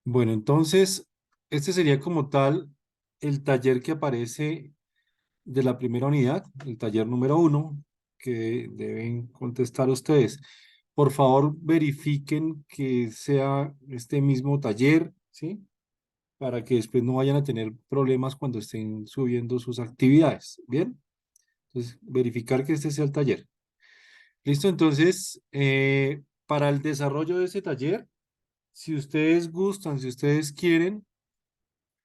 Bueno, entonces, este sería como tal el taller que aparece de la primera unidad, el taller número 1, que deben contestar ustedes. Por favor, verifiquen que sea este mismo taller, ¿sí? Para que después no vayan a tener problemas cuando estén subiendo sus actividades. ¿Bien? Entonces, verificar que este sea el taller. Listo, entonces, para el desarrollo de ese taller, si ustedes gustan, si ustedes quieren,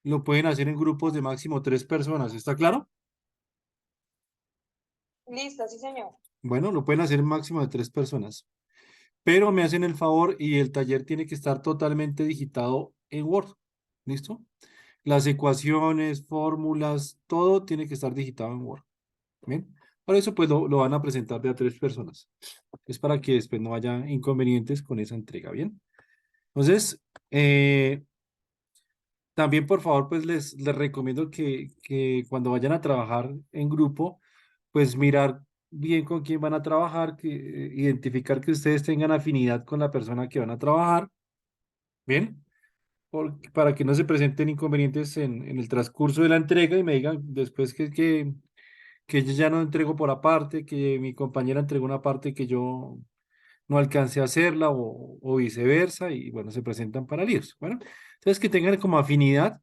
lo pueden hacer en grupos de máximo 3 personas. ¿Está claro? Listo, sí, señor. Bueno, lo pueden hacer en máximo de 3 personas. Pero me hacen el favor y el taller tiene que estar totalmente digitado en Word. ¿Listo? Las ecuaciones, fórmulas, todo tiene que estar digitado en Word. ¿Bien? Por eso, pues lo van a presentar de a 3 personas. Es para que después no haya inconvenientes con esa entrega. ¿Bien? Entonces, también, por favor, pues les recomiendo que cuando vayan a trabajar en grupo, pues mirar bien con quién van a trabajar, identificar que ustedes tengan afinidad con la persona que van a trabajar, ¿bien? Para que no se presenten inconvenientes en el transcurso de la entrega y me digan después que yo ya no entrego por aparte, que mi compañera entregó una parte que yo no alcancé a hacerla o viceversa y bueno, se presentan para líos. Bueno, entonces que tengan como afinidad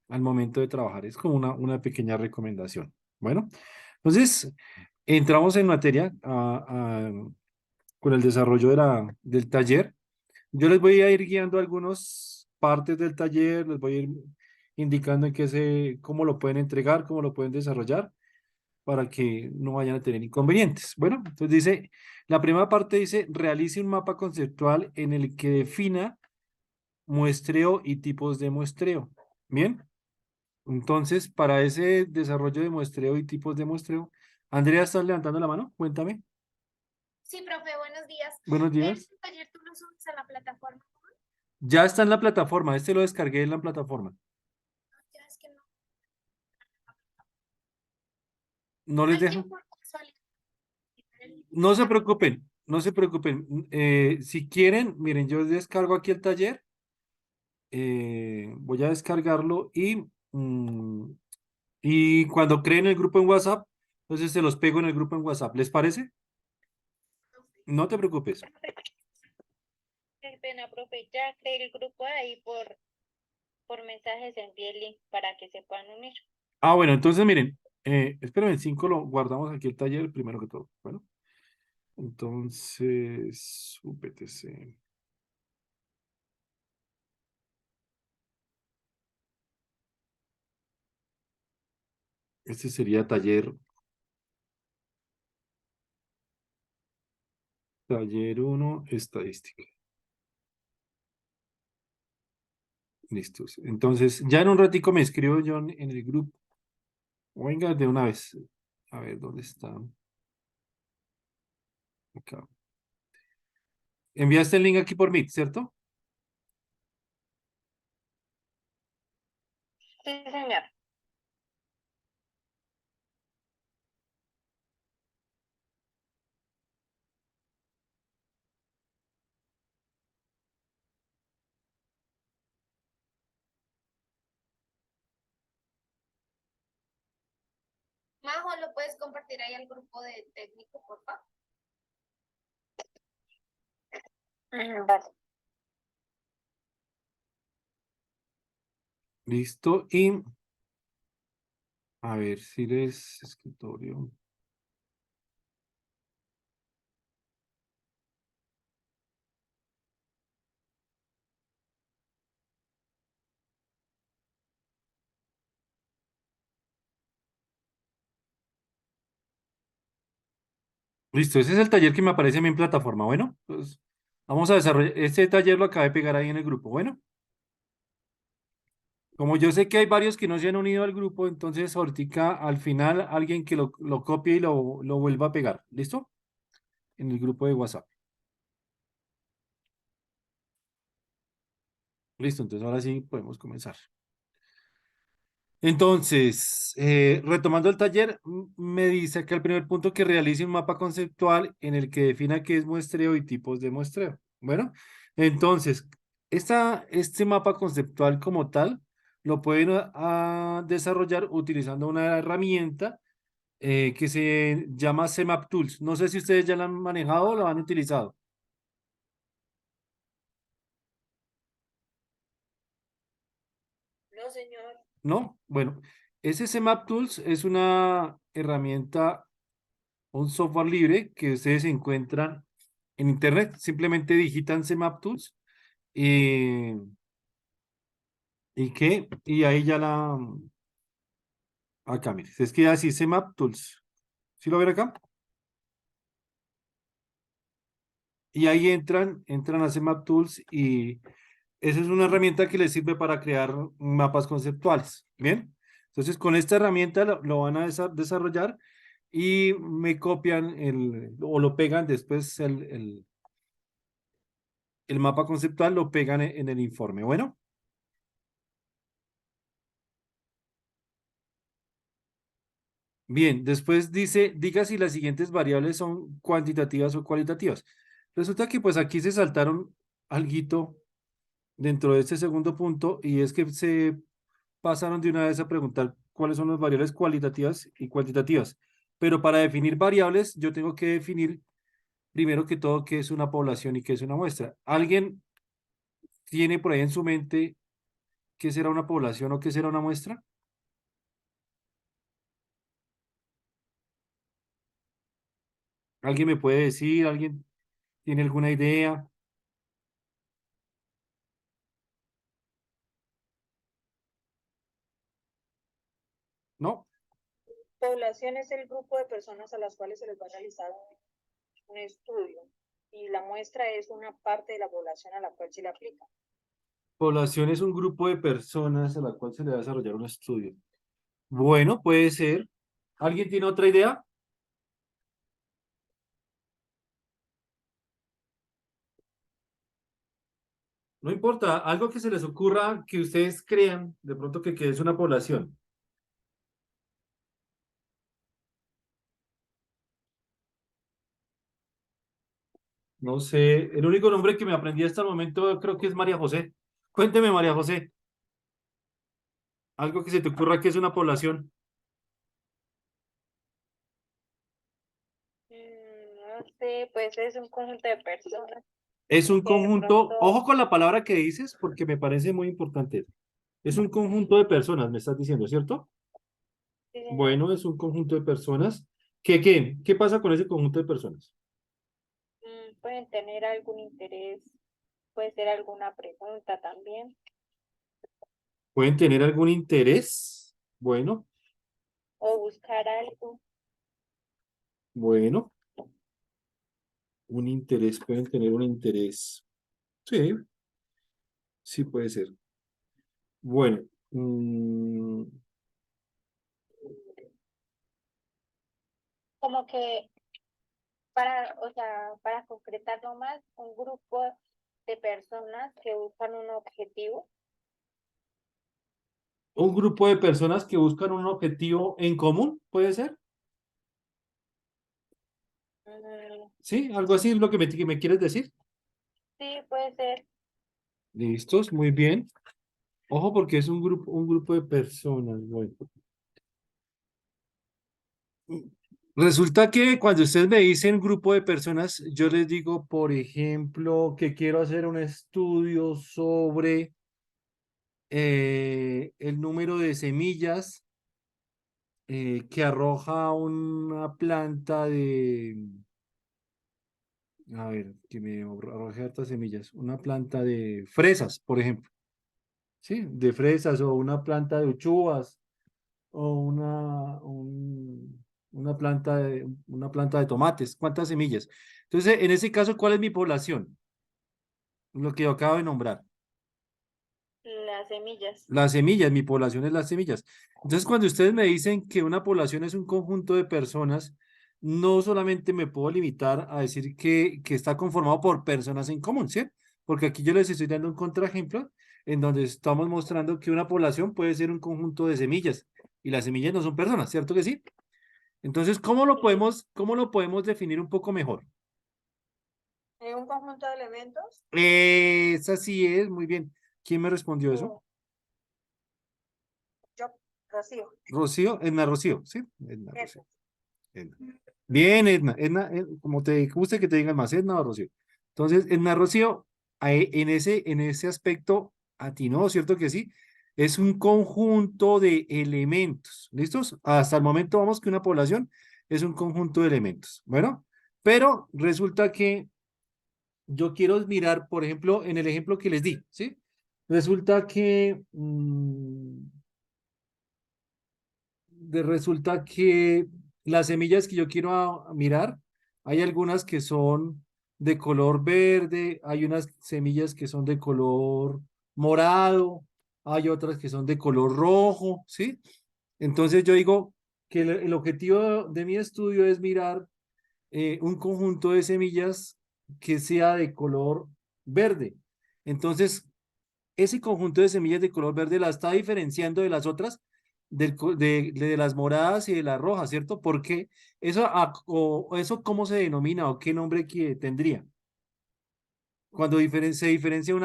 al momento de trabajar. Es como una pequeña recomendación. Bueno, entonces entramos en materia con el desarrollo del taller. Yo les voy a ir guiando algunas partes del taller, les voy a ir indicando cómo lo pueden entregar, cómo lo pueden desarrollar para que no vayan a tener inconvenientes. Bueno, entonces dice, la primera parte dice, realice un mapa conceptual en el que defina muestreo y tipos de muestreo. Bien, entonces para ese desarrollo de muestreo y tipos de muestreo, Andrea, ¿estás levantando la mano? Cuéntame. Sí, profe, buenos días. Buenos días. ¿Este taller tú lo subes a la plataforma? Ya está en la plataforma, este lo descargué en la plataforma. Ya es que no. No les Alguien dejo. por casualidad. No se preocupen, no se preocupen. Si quieren, miren, yo descargo aquí el taller, voy a descargarlo y cuando creen el grupo en WhatsApp, entonces se los pego en el grupo en WhatsApp. ¿Les parece? No te preocupes. Qué pena, profe. Ya creé el grupo ahí por mensajes, envié el link para que se puedan unir. Ah, bueno, entonces miren, espérenme, 5 lo guardamos aquí el taller primero que todo. Bueno, entonces, UPTC. Este sería taller 1, estadística. Listos. Entonces, ya en un ratico me escribo yo en el grupo. Venga, de una vez. A ver, ¿dónde está? Acá. Enviaste el link aquí por Meet, ¿cierto? Sí, señor. Majo, ¿lo puedes compartir ahí al grupo de técnico, por favor? Vale. Listo. Y a ver si les escritorio. Listo, ese es el taller que me aparece a mí en plataforma. Bueno, pues vamos a desarrollar. Este taller lo acabé de pegar ahí en el grupo. Bueno, como yo sé que hay varios que no se han unido al grupo, entonces ahorita al final alguien que lo copie y lo vuelva a pegar. ¿Listo? En el grupo de WhatsApp. Listo, entonces ahora sí podemos comenzar. Entonces, retomando el taller, me dice que el primer punto que realice un mapa conceptual en el que defina qué es muestreo y tipos de muestreo. Bueno, entonces, Este mapa conceptual como tal lo pueden desarrollar utilizando una herramienta que se llama CMap Tools. No sé si ustedes ya la han manejado o la han utilizado. No, señor. ¿No? Bueno, ese CMap Tools es una herramienta, un software libre que ustedes encuentran en internet. Simplemente digitan CMap Tools y, y ahí ya acá, mire, se escribe así, CMap Tools. ¿Sí lo ven acá? Y ahí entran a CMap Tools y esa es una herramienta que les sirve para crear mapas conceptuales. Bien, entonces con esta herramienta lo van a desarrollar y me copian o lo pegan después el mapa conceptual, lo pegan en el informe. Bueno, bien, después diga si las siguientes variables son cuantitativas o cualitativas. Resulta que pues aquí se saltaron alguito dentro de este segundo punto y es que se pasaron de una vez a preguntar cuáles son las variables cualitativas y cuantitativas. Pero para definir variables, yo tengo que definir primero que todo qué es una población y qué es una muestra. ¿Alguien tiene por ahí en su mente qué será una población o qué será una muestra? ¿Alguien me puede decir? ¿Alguien tiene alguna idea? ¿No? Población es el grupo de personas a las cuales se les va a realizar un estudio y la muestra es una parte de la población a la cual se le aplica. Población es un grupo de personas a la cual se le va a desarrollar un estudio. Bueno, puede ser. ¿Alguien tiene otra idea? No importa, algo que se les ocurra que ustedes crean, de pronto que es una población. No sé, el único nombre que me aprendí hasta el momento creo que es María José. Cuénteme, María José, algo que se te ocurra que es una población. No sé, pues es un conjunto de personas Es un que de conjunto, pronto, ojo con la palabra que dices porque me parece muy importante. Es un conjunto de personas, me estás diciendo, ¿cierto? sí, señor, Bueno, es un conjunto de personas. ¿Qué pasa con ese conjunto de personas? pueden tener algún interés, puede ser alguna pregunta también, ¿Pueden tener algún interés? Bueno, o buscar algo. bueno, un interés, pueden tener un interés. Sí, sí puede ser. Bueno, Como que para, o sea, para concretarlo más, un grupo de personas que buscan un objetivo. un grupo de personas que buscan un objetivo en común, ¿puede ser? Mm, Sí, algo así es lo que me quieres decir. sí, puede ser. Listos, muy bien. Ojo, porque es un grupo de personas. Bueno. Resulta que cuando ustedes me dicen grupo de personas, yo les digo, por ejemplo, que quiero hacer un estudio sobre el número de semillas que arroja una planta a ver, que me arroje hartas semillas, una planta de fresas, por ejemplo, ¿sí? De fresas o una planta de uchuvas o una planta de tomates, ¿cuántas semillas? Entonces, en ese caso, ¿cuál es mi población? Lo que yo acabo de nombrar. Las semillas. Las semillas, mi población es las semillas. Entonces, cuando ustedes me dicen que una población es un conjunto de personas, no solamente me puedo limitar a decir que está conformado por personas en común, ¿sí? Porque aquí yo les estoy dando un contraejemplo en donde estamos mostrando que una población puede ser un conjunto de semillas y las semillas no son personas, ¿cierto que sí? Entonces, Sí. cómo lo podemos definir un poco mejor? un conjunto de elementos. Esa sí es, muy bien. ¿Quién me respondió eso? O yo, Rocío. Rocío, Edna Rocío, ¿sí? Edna Rocío. Eso. Edna. Bien, Edna, Edna, como te guste que te digan más, Edna o Rocío. Entonces, Edna Rocío, en ese aspecto, atinó, ¿cierto que sí? Es un conjunto de elementos, ¿listos? Hasta el momento vamos que una población es un conjunto de elementos. Bueno, pero resulta que yo quiero mirar, por ejemplo, en el ejemplo que les di, ¿sí? Resulta que resulta que las semillas que yo quiero mirar, hay algunas que son de color verde, hay unas semillas que son de color morado, hay otras que son de color rojo, ¿sí? Entonces yo digo que el objetivo de mi estudio es mirar un conjunto de semillas que sea de color verde. Entonces, ese conjunto de semillas de color verde la está diferenciando de las otras, de las moradas y de las rojas, ¿cierto? Porque eso, o eso ¿cómo se denomina o qué nombre que tendría? Cuando se diferencia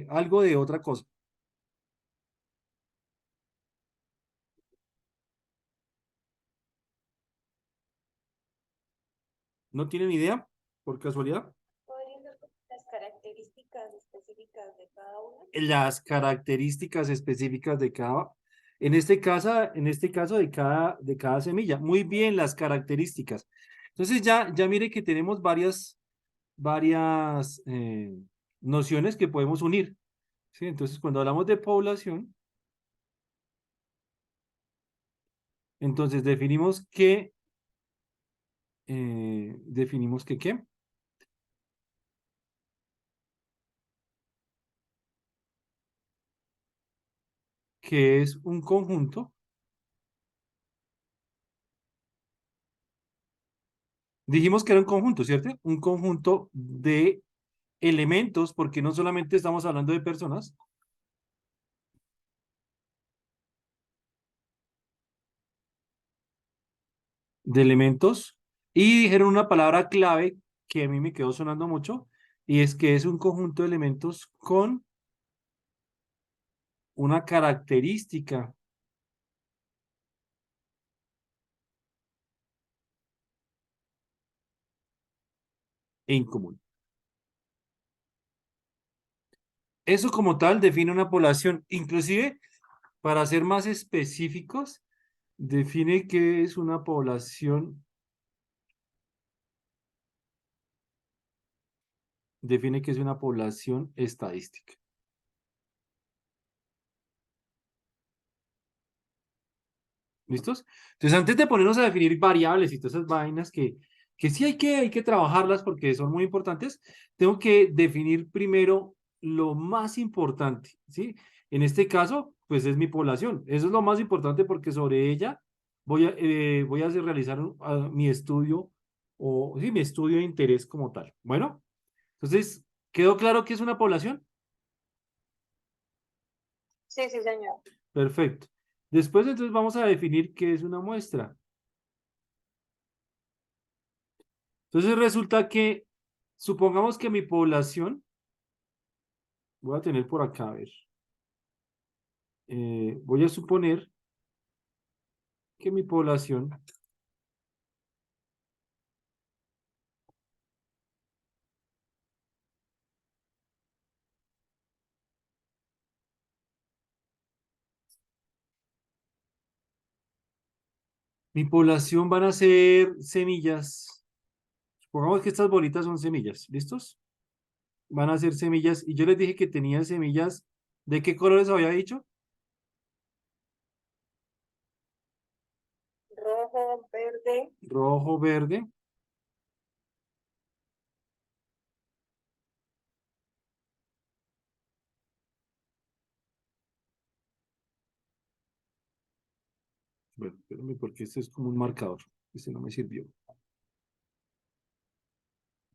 algo de otra cosa. ¿No tienen idea? ¿Por casualidad? ¿Podrían ser las características específicas de cada uno? Las características específicas de en este caso de cada semilla. Muy bien, las características. Entonces ya mire que tenemos varias nociones que podemos unir. ¿Sí? Entonces, cuando hablamos de población, entonces definimos que ¿qué? Que es un conjunto. Dijimos que era un conjunto, ¿cierto? Un conjunto de elementos, porque no solamente estamos hablando de personas, de elementos, y dijeron una palabra clave que a mí me quedó sonando mucho, y es que es un conjunto de elementos con una característica en común. Eso como tal define una población, inclusive para ser más específicos, define qué es una población, define qué es una población estadística. ¿Listos? Entonces, antes de ponernos a definir variables y todas esas vainas que sí hay que trabajarlas porque son muy importantes, tengo que definir primero lo más importante, ¿sí? En este caso, pues es mi población. Eso es lo más importante porque sobre ella voy a realizar mi estudio o, sí, mi estudio de interés como tal. Bueno, entonces, ¿quedó claro qué es una población? Sí, sí, señor. Perfecto. Después, entonces, vamos a definir qué es una muestra. Entonces resulta que, supongamos que mi población, voy a tener por acá, a ver, voy a suponer que mi población van a ser semillas. Supongamos que estas bolitas son semillas, ¿listos? Van a ser semillas, y yo les dije que tenían semillas, ¿de qué colores había dicho? Rojo, verde. Rojo, verde. Bueno, espérame porque este es como un marcador. Este no me sirvió.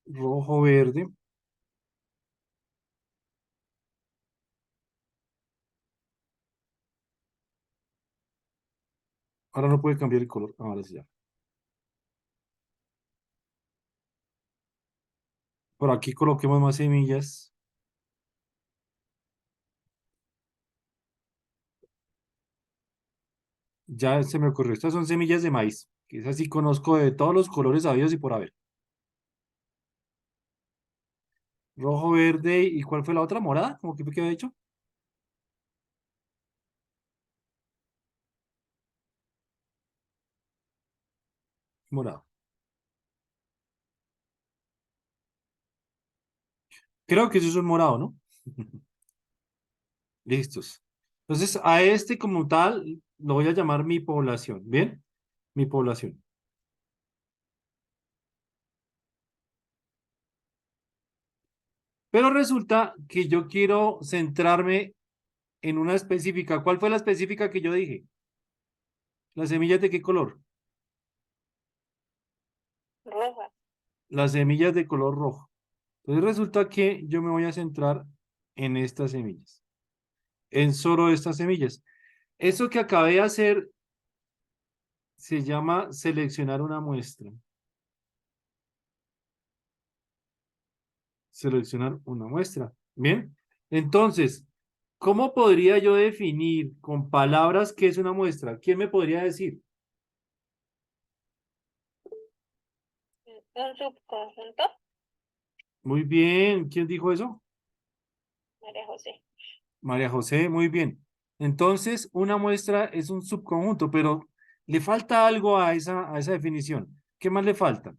Rojo, verde. Ahora no puede cambiar el color. Ahora sí ya. Por aquí coloquemos más semillas. Ya se me ocurrió. Estas son semillas de maíz, que es así conozco de todos los colores habidos y por haber. Rojo, verde, ¿y cuál fue la otra? ¿Morada? ¿Cómo que me quedó dicho? Morado. Creo que eso es un morado, ¿no? Listos. Entonces, a este como tal, lo voy a llamar mi población. ¿Bien? Mi población. Pero resulta que yo quiero centrarme en una específica. ¿Cuál fue la específica que yo dije? ¿Las semillas de qué color? roja. Las semillas de color rojo. Entonces resulta que yo me voy a centrar en estas semillas, en solo estas semillas. Eso que acabé de hacer se llama seleccionar una muestra. Seleccionar una muestra. Bien. Entonces, ¿cómo podría yo definir con palabras qué es una muestra? ¿Quién me podría decir? Un subconjunto, Muy bien. ¿Quién dijo eso? María José. María José, muy bien. Entonces, una muestra es un subconjunto, pero le falta algo a esa definición. ¿Qué más le falta?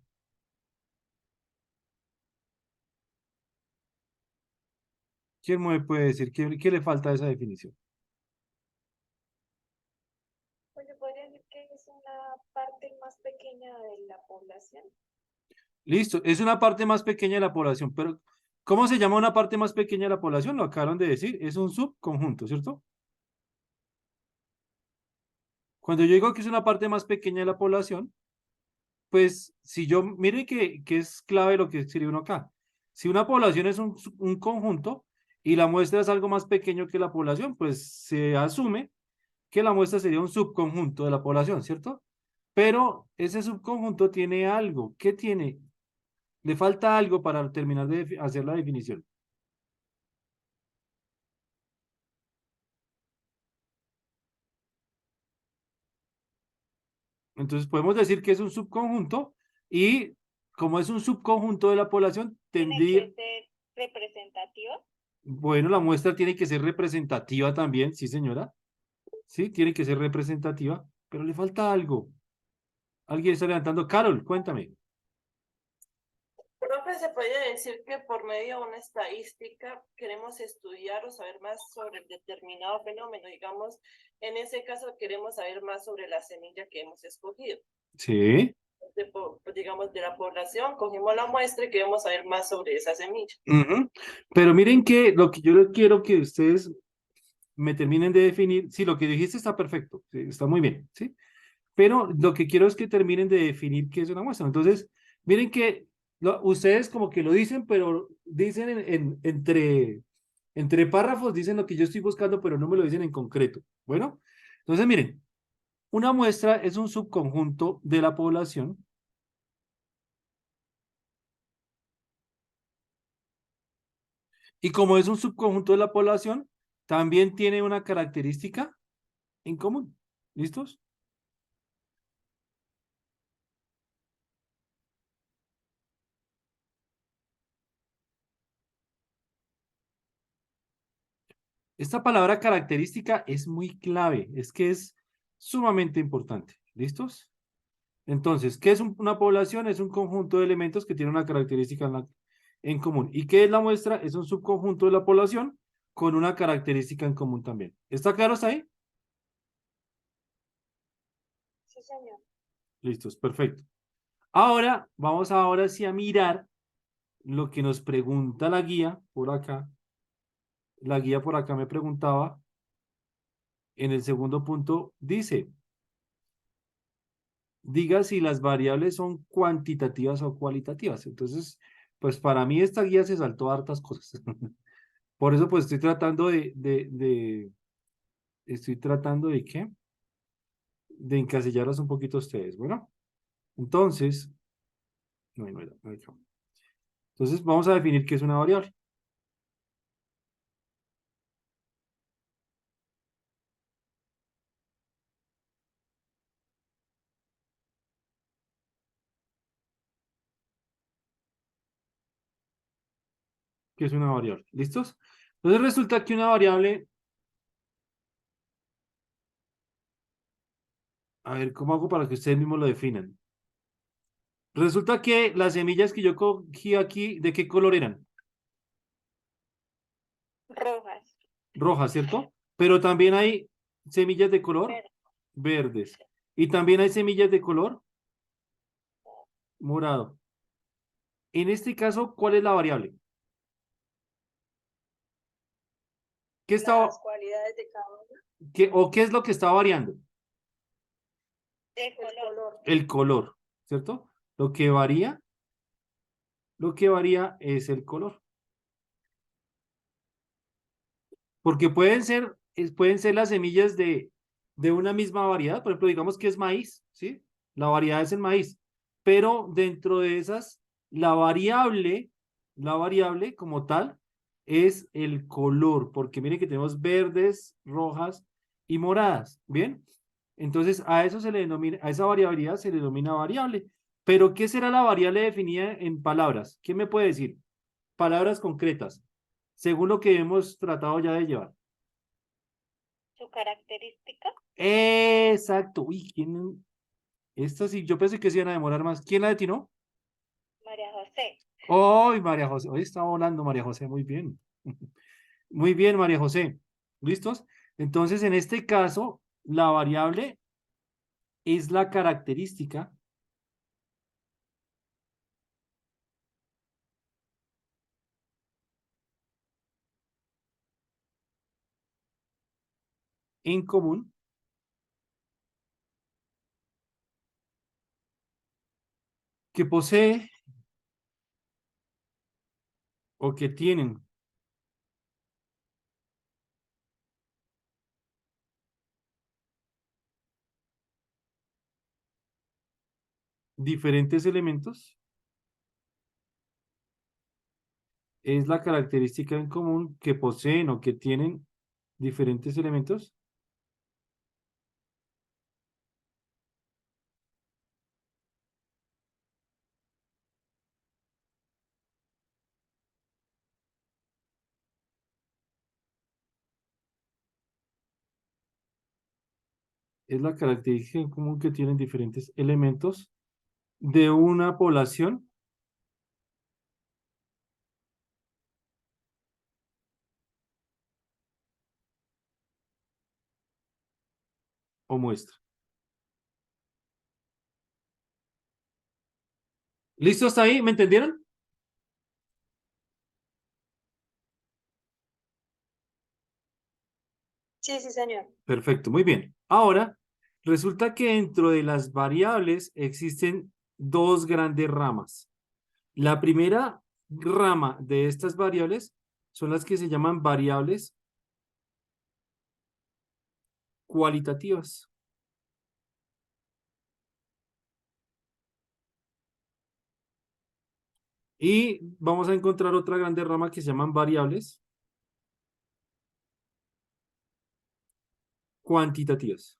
¿Quién me puede decir qué le falta a esa definición? Pues se podría decir que es una parte más pequeña de la población. Listo, es una parte más pequeña de la población, pero ¿cómo se llama una parte más pequeña de la población? Lo acabaron de decir, es un subconjunto, ¿cierto? Cuando yo digo que es una parte más pequeña de la población, pues si yo, mire que es clave lo que escribe uno acá. Si una población es un conjunto y la muestra es algo más pequeño que la población, pues se asume que la muestra sería un subconjunto de la población, ¿cierto? Pero ese subconjunto tiene algo. ¿Qué tiene? Le falta algo para terminar de hacer la definición. Entonces podemos decir que es un subconjunto y como es un subconjunto de la población, Tiene tendría, que ser representativo. bueno, la muestra tiene que ser representativa también, sí, señora. Sí, tiene que ser representativa, pero le falta algo. Alguien está levantando. Carol, cuéntame. Profe, se podría decir que por medio de una estadística queremos estudiar o saber más sobre determinado fenómeno. Digamos, en ese caso queremos saber más sobre la semilla que hemos escogido. Sí. Digamos, de la población, cogimos la muestra y queremos saber más sobre esa semilla. Ujú. Pero miren que lo que yo quiero que ustedes me terminen de definir, sí, lo que dijiste está perfecto, sí, está muy bien, ¿sí? Pero lo que quiero es que terminen de definir qué es una muestra. Entonces, miren que ustedes como que lo dicen, pero dicen entre párrafos, dicen lo que yo estoy buscando, pero no me lo dicen en concreto. Bueno, entonces miren, una muestra es un subconjunto de la población y como es un subconjunto de la población, también tiene una característica en común. ¿Listos? Esta palabra característica es muy clave, es que es sumamente importante. ¿Listos? Entonces, ¿qué es una población? Es un conjunto de elementos que tiene una característica en común. ¿Y qué es la muestra? Es un subconjunto de la población con una característica en común también. ¿Está claro hasta ahí? Sí, señor. Listos, perfecto. Ahora, vamos ahora sí a mirar lo que nos pregunta la guía por acá. La guía por acá me preguntaba, en el segundo punto, dice, diga si las variables son cuantitativas o cualitativas. Entonces, pues para mí esta guía se saltó hartas cosas. Por eso, pues estoy tratando estoy tratando de qué? De encasillarlos un poquito a ustedes. Bueno, entonces, no, no, no, no. Entonces vamos a definir qué es una variable. ¿Qué es una variable? ¿Listos? Entonces resulta que una variable, a ver, ¿cómo hago para que ustedes mismos lo definan? Resulta que las semillas que yo cogí aquí, ¿de qué color eran? Rojas. Rojas, ¿cierto? Pero también hay semillas de color Verde. verdes. Y también hay semillas de color morado. En este caso, ¿cuál es la variable? ¿Qué está, Las cualidades de cada uno. qué es lo que está variando? De El color. color. El color, ¿cierto? Lo que varía es el color. Porque pueden ser las semillas de una misma variedad. Por ejemplo, digamos que es maíz, ¿sí? La variedad es el maíz. Pero dentro de esas, la variable como tal es el color. Porque mire que tenemos verdes, rojas y moradas. ¿Bien? Entonces, a eso se le denomina, a esa variabilidad se le denomina variable. Pero, ¿qué será la variable definida en palabras? ¿Quién me puede decir? Palabras concretas, según lo que hemos tratado ya de llevar. Su característica. Exacto. Uy, ¿quién? Esta sí, yo pensé que se iban a demorar más. ¿Quién la detinó? María José. ¡Ay, María José! Hoy está volando María José, muy bien. Muy bien, María José. ¿Listos? Entonces, en este caso, la variable es la característica en común que posee o que tienen diferentes elementos. Es la característica en común que poseen o que tienen diferentes elementos. Es la característica en común que tienen diferentes elementos de una población o muestra. ¿Listo hasta ahí? ¿Me entendieron? Sí, sí, señor. Perfecto, muy bien. Ahora, resulta que dentro de las variables existen dos grandes ramas. La primera rama de estas variables son las que se llaman variables cualitativas. Y vamos a encontrar otra grande rama que se llaman variables cuantitativas.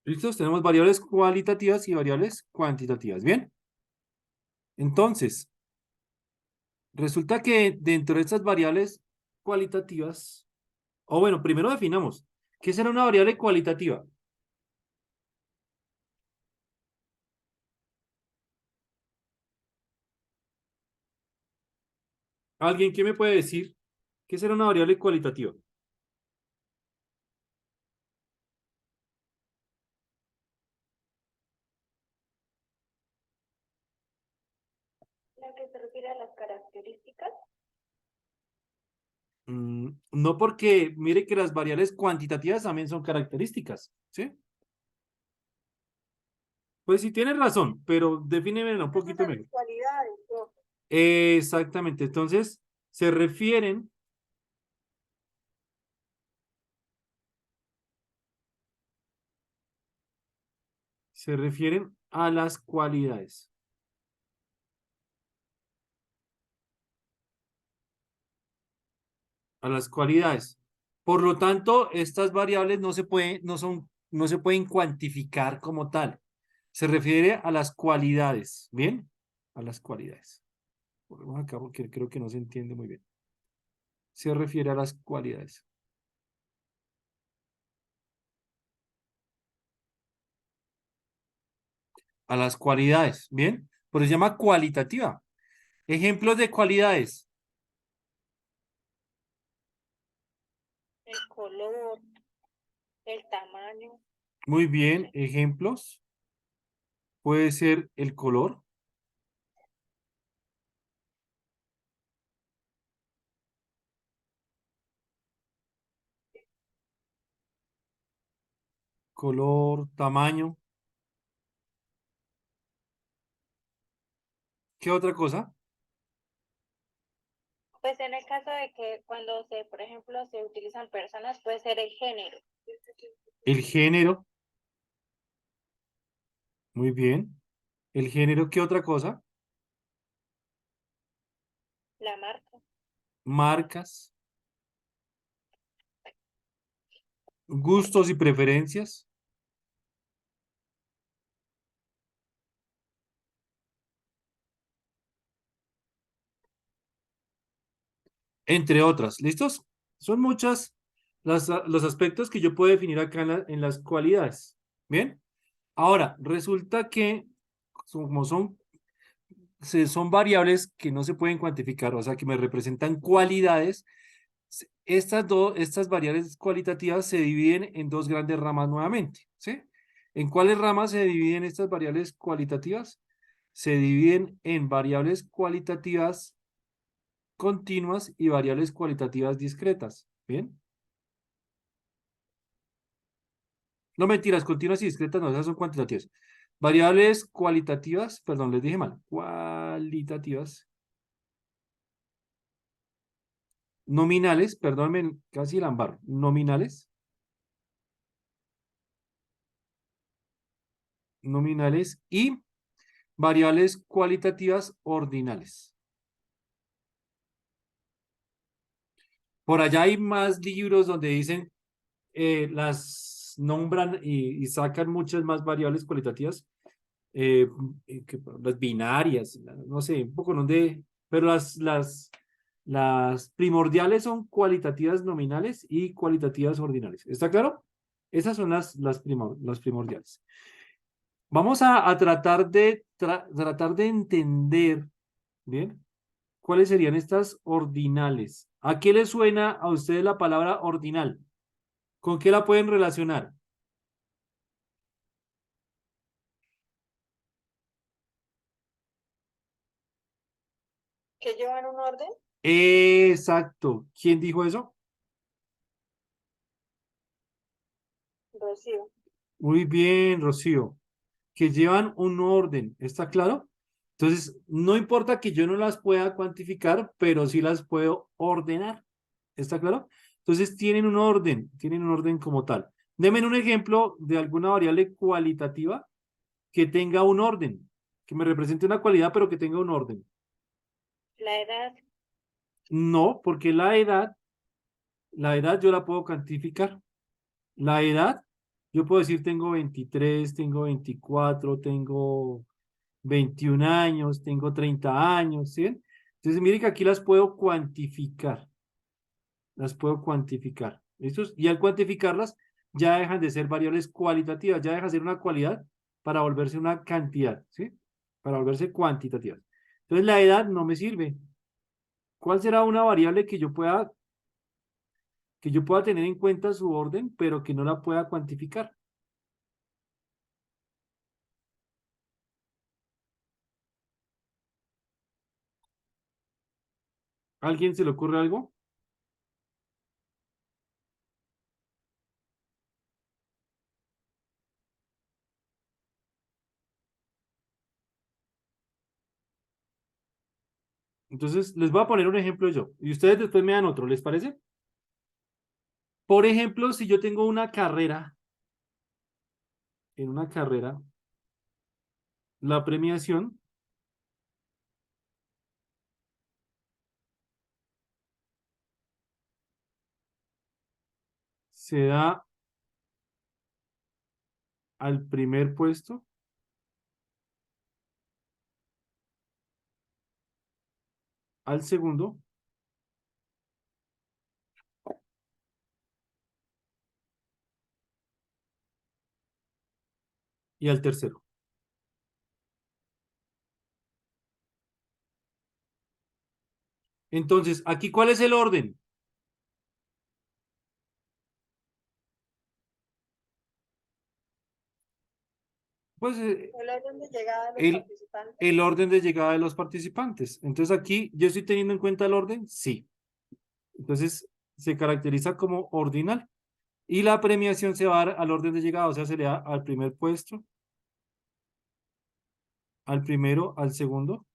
¿Listos? Tenemos variables cualitativas y variables cuantitativas. ¿Bien? Entonces, resulta que dentro de estas variables cualitativas, o bueno, primero definamos, ¿qué será una variable cualitativa? ¿Alguien qué me puede decir? ¿Qué será una variable cualitativa? La que se refiere a las características. No porque mire que las variables cuantitativas también son características, ¿sí? Pues sí tienes razón, pero defínemelo un Esas poquito son las mejor. cualidades, ¿no? Exactamente, entonces se refieren Se refieren a las cualidades. A las cualidades. Por lo tanto, estas variables no se pueden cuantificar como tal. Se refiere a las cualidades, ¿bien? A las cualidades. Volvemos acá porque creo que no se entiende muy bien. Se refiere a las cualidades. A las cualidades, ¿bien? Por eso se llama cualitativa. Ejemplos de cualidades. El color, el tamaño, Muy bien, ejemplos. Puede ser el color. Color, tamaño. ¿Qué otra cosa? pues en el caso de que cuando se, por ejemplo, se utilizan personas, puede ser el género, El género. Muy bien. El género, ¿qué otra cosa? la marca, Marcas, gustos y preferencias, entre otras. ¿Listos? Son muchas los aspectos que yo puedo definir acá en las cualidades. Bien. Ahora, resulta que como son variables que no se pueden cuantificar, o sea, que me representan cualidades. Estas variables cualitativas se dividen en dos grandes ramas nuevamente, ¿sí? ¿En cuáles ramas se dividen estas variables cualitativas? Se dividen en variables cualitativas continuas y variables cualitativas discretas, ¿bien? No mentiras, continuas y discretas, no, esas son cuantitativas. Variables cualitativas, perdón, les dije mal, cualitativas, nominales, perdónme, casi la embarro, nominales y variables cualitativas ordinales. Por allá hay más libros donde dicen, las nombran y sacan muchas más variables cualitativas, eh, las binarias, no sé, un poco donde, pero las primordiales son cualitativas nominales y cualitativas ordinales. ¿Está claro? Esas son las primordiales. Vamos a tratar de entender, ¿bien? ¿Cuáles serían estas ordinales? ¿A qué le suena a ustedes la palabra ordinal? ¿Con qué la pueden relacionar? Que llevan un orden. Exacto. ¿Quién dijo eso? Rocío. Muy bien, Rocío. Que llevan un orden, ¿está claro? Entonces, no importa que yo no las pueda cuantificar, pero sí las puedo ordenar, ¿está claro? Entonces, tienen un orden como tal. Denme un ejemplo de alguna variable cualitativa que tenga un orden, que me represente una cualidad, pero que tenga un orden. La edad, No, porque la edad yo la puedo cuantificar. La edad, yo puedo decir tengo 23, tengo 24, tengo 21 años, tengo 30 años, ¿sí? Entonces, mire que aquí las puedo cuantificar. Las puedo cuantificar. ¿Listos? Y al cuantificarlas, ya dejan de ser variables cualitativas, ya dejan de ser una cualidad para volverse una cantidad, ¿sí? Para volverse cuantitativas. Entonces, la edad no me sirve. ¿Cuál será una variable que yo pueda tener en cuenta su orden, pero que no la pueda cuantificar? ¿A ¿Alguien se le ocurre algo? Entonces, les voy a poner un ejemplo yo, y ustedes después me dan otro, ¿les parece? Por ejemplo, si yo tengo una carrera, en una carrera, La premiación se da al primer puesto, al segundo y al tercero. Entonces, aquí, ¿cuál es el orden? Pues El orden de llegada de los el, participantes. el orden de llegada de los participantes. Entonces, aquí, ¿yo estoy teniendo en cuenta el orden? Sí. Entonces, se caracteriza como ordinal. Y la premiación se va a dar al orden de llegada, o sea, se le da al primer puesto, al primero, al segundo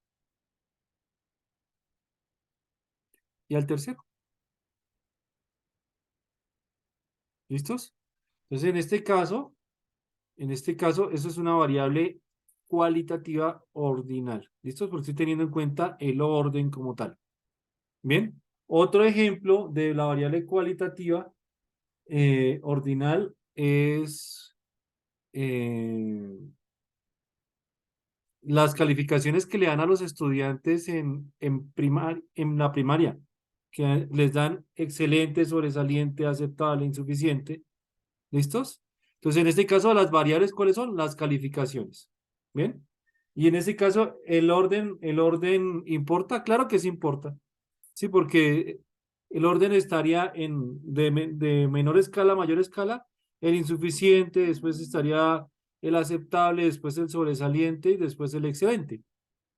y al tercero. ¿Listos? Entonces, en este caso, eso es una variable cualitativa ordinal. ¿Listos? Porque estoy teniendo en cuenta el orden como tal. Bien. Otro ejemplo de la variable cualitativa ordinal es las calificaciones que le dan a los estudiantes en la primaria, que les dan excelente, sobresaliente, aceptable, insuficiente. ¿Listos? Entonces, en este caso, las variables, ¿cuáles son? Las calificaciones. ¿Bien? Y en este caso, el orden importa, claro que sí importa. Sí, porque el orden estaría de menor escala a mayor escala, el insuficiente, después estaría el aceptable, después el sobresaliente y después el excelente.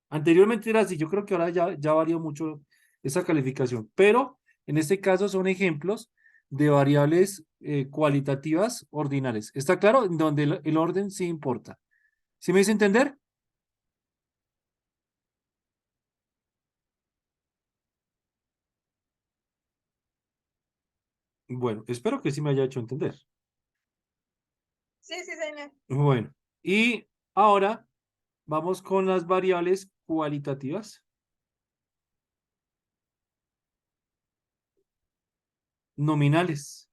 Anteriormente era así, yo creo que ahora ya varió mucho esa calificación, pero en este caso son ejemplos de variables cualitativas ordinales. ¿Está claro? En donde el orden sí importa. ¿Sí me hice entender? Bueno, espero que sí me haya hecho entender. Sí, sí, señor. Bueno, y ahora vamos con las variables cualitativas nominales.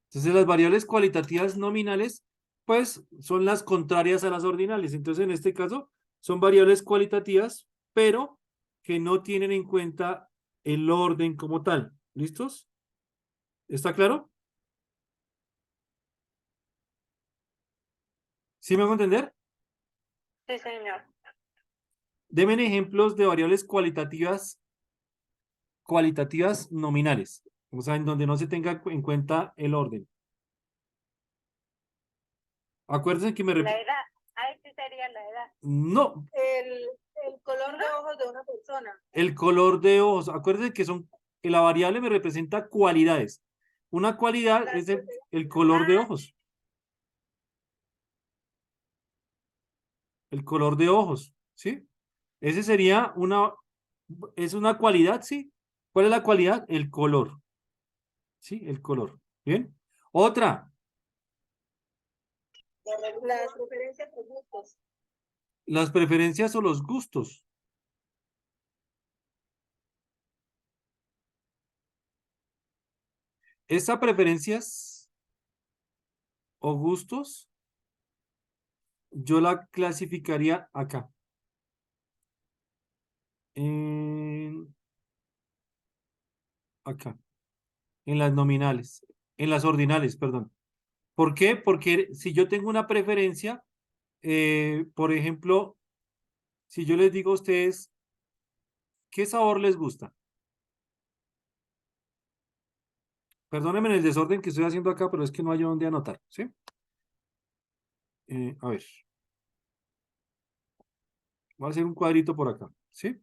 Entonces, las variables cualitativas nominales, pues, son las contrarias a las ordinales. Entonces, en este caso, son variables cualitativas, pero que no tienen en cuenta el orden como tal. ¿Listos? ¿Está claro? ¿Sí me hago entender? Sí, señor. Deme ejemplos de variables cualitativas nominales. O sea, en donde no se tenga en cuenta el orden. Acuérdense que me La edad. Ahí sí sería la edad. No, El color de ojos de una persona. el color de ojos. Acuérdense que la variable me representa cualidades. Una cualidad es el color de ojos. El color de ojos, ¿sí? Ese sería es una cualidad, ¿sí? ¿Cuál es la cualidad? El color, ¿sí? El color. ¿Bien? Otra, Las preferencias por gustos. las preferencias o los gustos. Estas preferencias o gustos, yo la clasificaría acá. En, acá. En las nominales. En las ordinales, perdón. ¿Por qué? Porque si yo tengo una preferencia, por ejemplo, si yo les digo a ustedes, ¿qué sabor les gusta? Perdónenme en el desorden que estoy haciendo acá, pero es que no hay dónde anotar, ¿sí? A ver, voy a hacer un cuadrito por acá, ¿sí?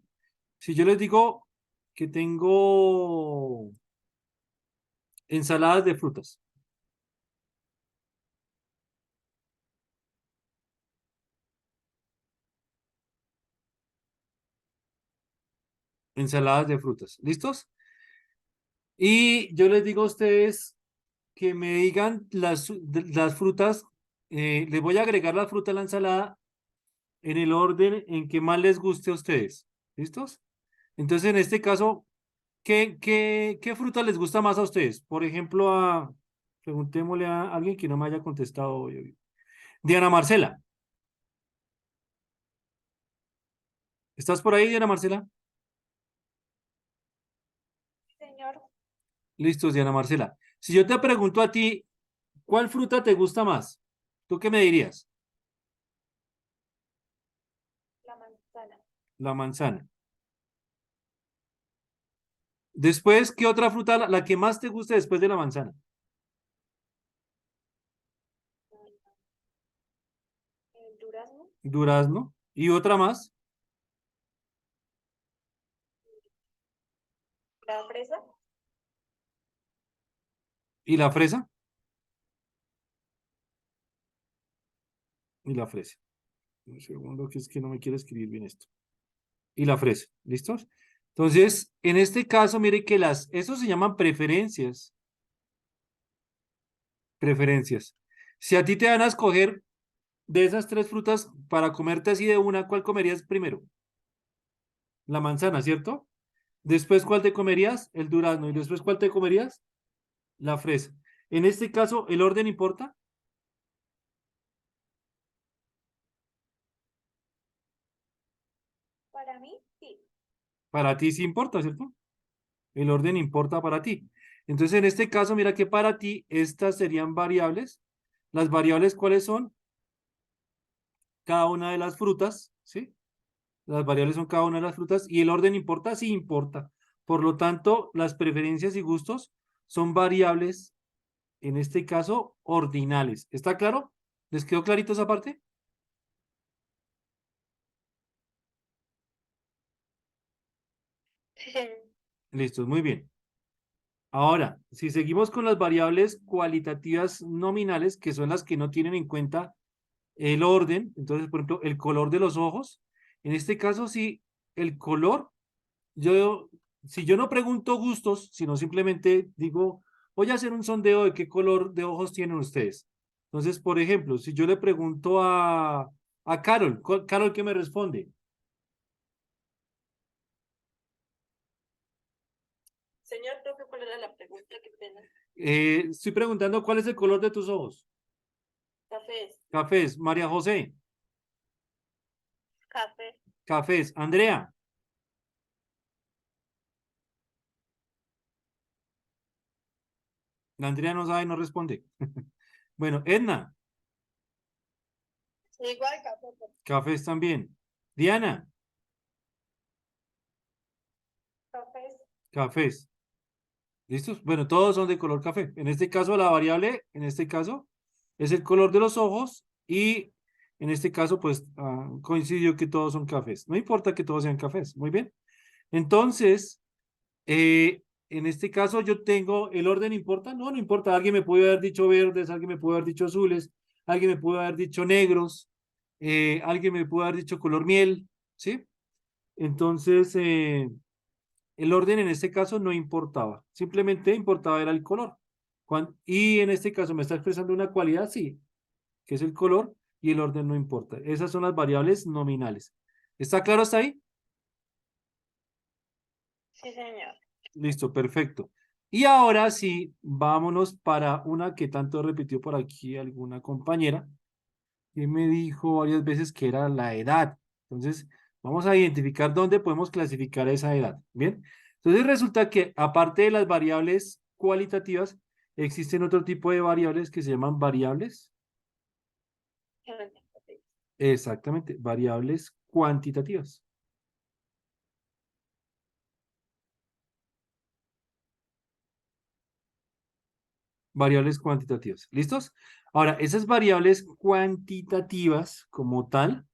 Si yo les digo que tengo ensaladas de frutas, ensaladas de frutas, ¿listos? Y yo les digo a ustedes que me digan las frutas les voy a agregar la fruta a la ensalada en el orden en que más les guste a ustedes. ¿Listos? Entonces, en este caso, ¿qué fruta les gusta más a ustedes? Por ejemplo, preguntémosle a alguien que no me haya contestado hoy. Diana Marcela. ¿Estás por ahí, Diana Marcela? Señor, Listos, Diana Marcela. Si yo te pregunto a ti, ¿cuál fruta te gusta más? ¿Tú qué me dirías? la manzana. La manzana. Después, ¿qué otra fruta, la que más te guste después de la manzana? El durazno. Durazno. ¿Y otra más? La fresa. ¿Y la fresa? Y la fresa. Un segundo, que es que no me quiere escribir bien esto. Y la fresa. ¿Listos? Entonces, en este caso, mire que eso se llaman preferencias. Preferencias. Si a ti te van a escoger de esas tres frutas para comerte así de una, ¿cuál comerías primero? La manzana, ¿cierto? Después, ¿cuál te comerías? El durazno. ¿Y después cuál te comerías? La fresa. En este caso, ¿el orden importa? Para mí, sí. Para ti sí importa, ¿cierto? El orden importa para ti. Entonces, en este caso, mira que para ti estas serían variables. Las variables, ¿cuáles son? Cada una de las frutas, ¿sí? Las variables son cada una de las frutas y el orden importa, sí importa. Por lo tanto, las preferencias y gustos son variables, en este caso, ordinales. ¿Está claro? ¿Les quedó clarito esa parte? Sí, señor. Listo, muy bien. Ahora, si seguimos con las variables cualitativas nominales, que son las que no tienen en cuenta el orden, entonces, por ejemplo, el color de los ojos, en este caso, sí, el color, yo, si yo no pregunto gustos, sino simplemente digo, voy a hacer un sondeo de qué color de ojos tienen ustedes. Entonces, por ejemplo, si yo le pregunto a Carol, Carol, ¿qué me responde? Señor, creo que cuál era la pregunta, qué pena. Estoy preguntando cuál es el color de tus ojos. Cafés. Cafés. María José, Café. cafés. Andrea. La Andrea no sabe, no responde. Bueno, Edna, Igual café. cafés también. Diana, Cafés. cafés. ¿Listos? Bueno, todos son de color café. En este caso, la variable, en este caso, es el color de los ojos y en este caso, pues coincidió que todos son cafés. No importa que todos sean cafés. Muy bien. Entonces, en este caso yo tengo, ¿el orden importa? No, no importa. Alguien me puede haber dicho verdes, alguien me puede haber dicho azules, alguien me puede haber dicho negros, alguien me puede haber dicho color miel, ¿sí? Entonces, el orden en este caso no importaba, simplemente importaba era el color. Y en este caso me está expresando una cualidad, sí, que es el color, y el orden no importa. Esas son las variables nominales. ¿Está claro hasta ahí? Sí, señor. Listo, perfecto. Y ahora sí, vámonos para una que tanto repitió por aquí alguna compañera, que me dijo varias veces que era la edad. Entonces, vamos a identificar dónde podemos clasificar esa edad. Bien. Entonces, resulta que aparte de las variables cualitativas, existen otro tipo de variables que se llaman variables, exactamente, variables cuantitativas. Variables cuantitativas. ¿Listos? Ahora, esas variables cuantitativas como tal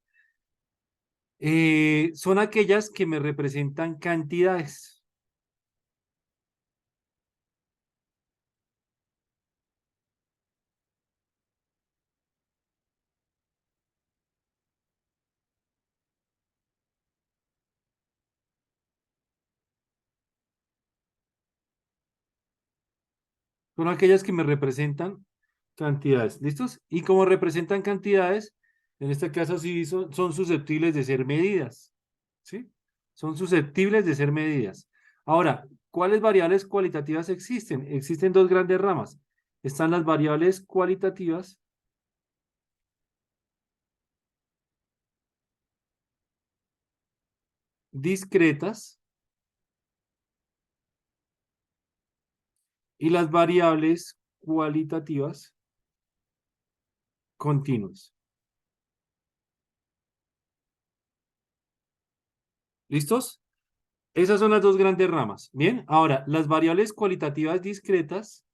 son aquellas que me representan cantidades. Son aquellas que me representan cantidades, ¿listos? Y como representan cantidades, en este caso sí son susceptibles de ser medidas, ¿sí? Son susceptibles de ser medidas. Ahora, ¿cuáles variables cualitativas existen? Existen dos grandes ramas. Están las variables cualitativas discretas y las variables cualitativas continuas. ¿Listos? Esas son las dos grandes ramas. Bien, ahora, las variables cualitativas discretas,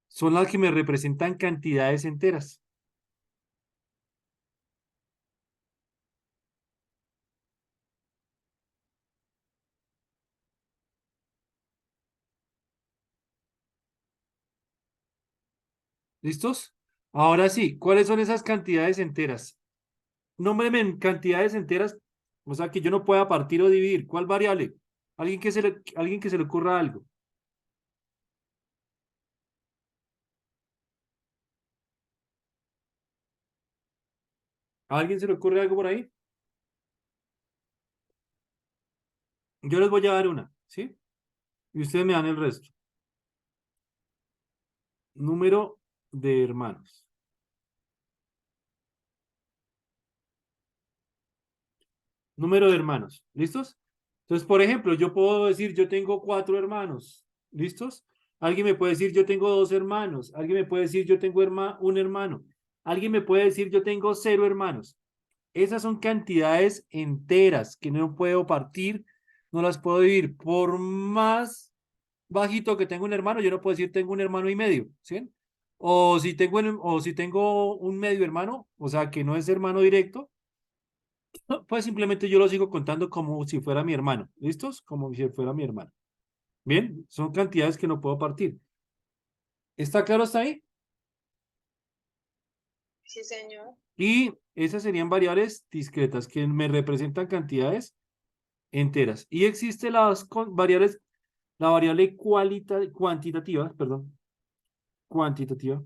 son las que me representan cantidades enteras. ¿Listos? Ahora sí, ¿cuáles son esas cantidades enteras? Nómbreme en cantidades enteras, o sea, que yo no pueda partir o dividir. ¿Cuál variable? Alguien que se le ocurra algo. ¿A alguien se le ocurre algo por ahí? Yo les voy a dar una, ¿sí? Y ustedes me dan el resto. Número de hermanos. Número de hermanos. ¿Listos? Entonces, por ejemplo, yo puedo decir, yo tengo 4 hermanos. ¿Listos? Alguien me puede decir, yo tengo 2 hermanos. Alguien me puede decir, yo tengo un hermano. Alguien me puede decir, yo tengo 0 hermanos. Esas son cantidades enteras que no puedo partir, no las puedo dividir. Por más bajito que tengo un hermano, yo no puedo decir tengo un hermano y medio, ¿sí? O si tengo un medio hermano, o sea, que no es hermano directo, pues simplemente yo lo sigo contando como si fuera mi hermano. ¿Listos? Como si fuera mi hermano. Bien, son cantidades que no puedo partir. ¿Está claro hasta ahí? Sí, señor. Y esas serían variables discretas que me representan cantidades enteras. Y existe variables, la variable cuantitativa, perdón, cuantitativa.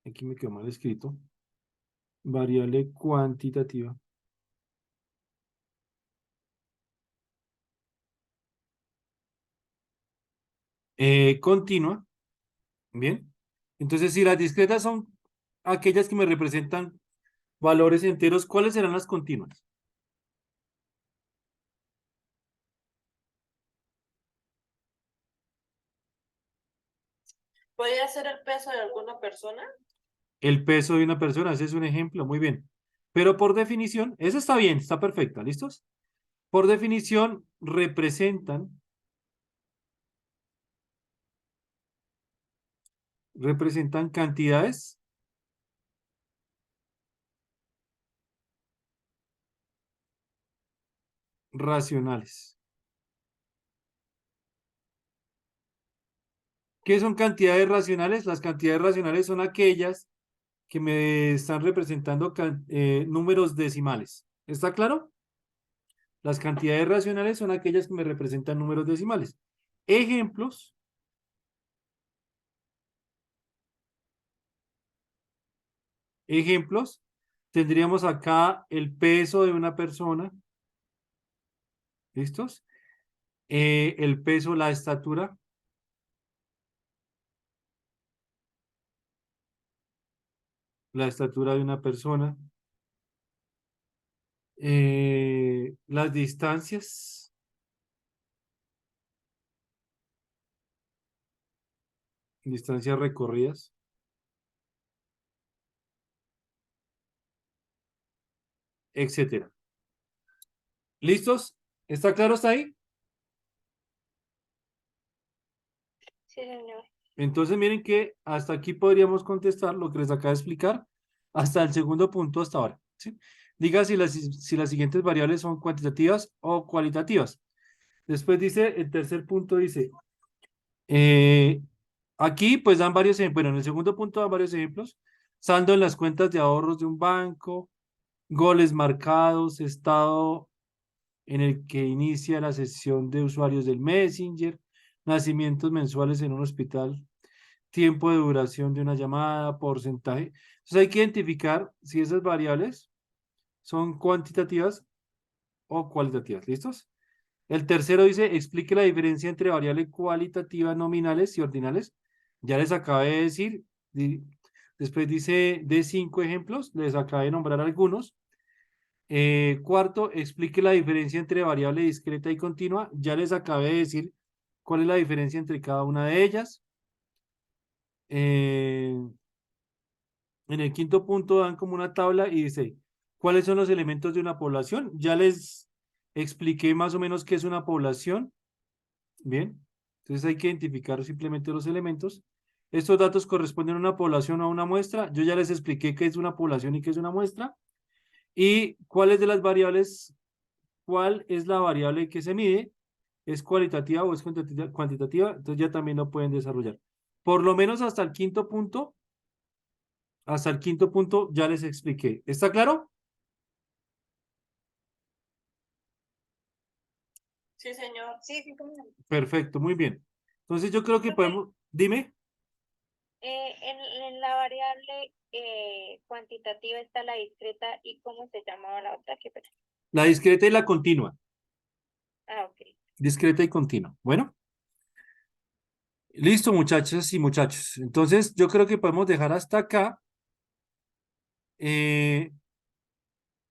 Aquí me quedó mal escrito. Variable cuantitativa. Continua. Bien. Entonces, si las discretas son aquellas que me representan valores enteros, ¿cuáles serán las continuas? ¿Podría ser el peso de alguna persona? El peso de una persona, ese es un ejemplo, muy bien. Pero por definición, eso está bien, está perfecta, ¿listos? Por definición, representan cantidades racionales. ¿Qué son cantidades racionales? Las cantidades racionales son aquellas que me están representando números decimales. ¿Está claro? Las cantidades racionales son aquellas que me representan números decimales. Ejemplos. Ejemplos. Tendríamos acá el peso de una persona. ¿Listos? El peso, la estatura de una persona. Las distancias recorridas, etcétera. ¿Listos? ¿Está claro hasta ahí? Sí, señor. Entonces miren que hasta aquí podríamos contestar lo que les acabo de explicar, hasta el segundo punto hasta ahora, ¿sí? Diga si las siguientes variables son cuantitativas o cualitativas. Después dice, el tercer punto dice, eh, Aquí pues dan varios ejemplos. Bueno, en el segundo punto dan varios ejemplos. Saldo en las cuentas de ahorros de un banco, goles marcados, estado en el que inicia la sesión de usuarios del Messenger, nacimientos mensuales en un hospital, tiempo de duración de una llamada, porcentaje. Entonces hay que identificar si esas variables son cuantitativas o cualitativas. ¿Listos? El tercero dice, explique la diferencia entre variables cualitativas nominales y ordinales. Ya les acabé de decir. Después dice, de 5 ejemplos, les acabé de nombrar algunos. Cuarto, explique la diferencia entre variable discreta y continua. Ya les acabé de decir cuál es la diferencia entre cada una de ellas. En el quinto punto dan como una tabla y dice, ¿cuáles son los elementos de una población? Ya les expliqué más o menos qué es una población. Bien, entonces hay que identificar simplemente los elementos. Estos datos corresponden a una población o a una muestra. Yo ya les expliqué qué es una población y qué es una muestra. Y cuáles de las variables, cuál es la variable que se mide, es cualitativa o es cuantitativa. Entonces ya también lo pueden desarrollar. Por lo menos hasta el quinto punto ya les expliqué. ¿Está claro? Sí, señor. Sí, sí, como Perfecto, muy bien. Entonces yo creo que profe, podemos, dime, en la variable cuantitativa está la discreta y cómo se llamaba la otra que la discreta y la continua. ah, ok. Discreta y continua. Bueno. Listo, muchachas y muchachos. Entonces, yo creo que podemos dejar hasta acá.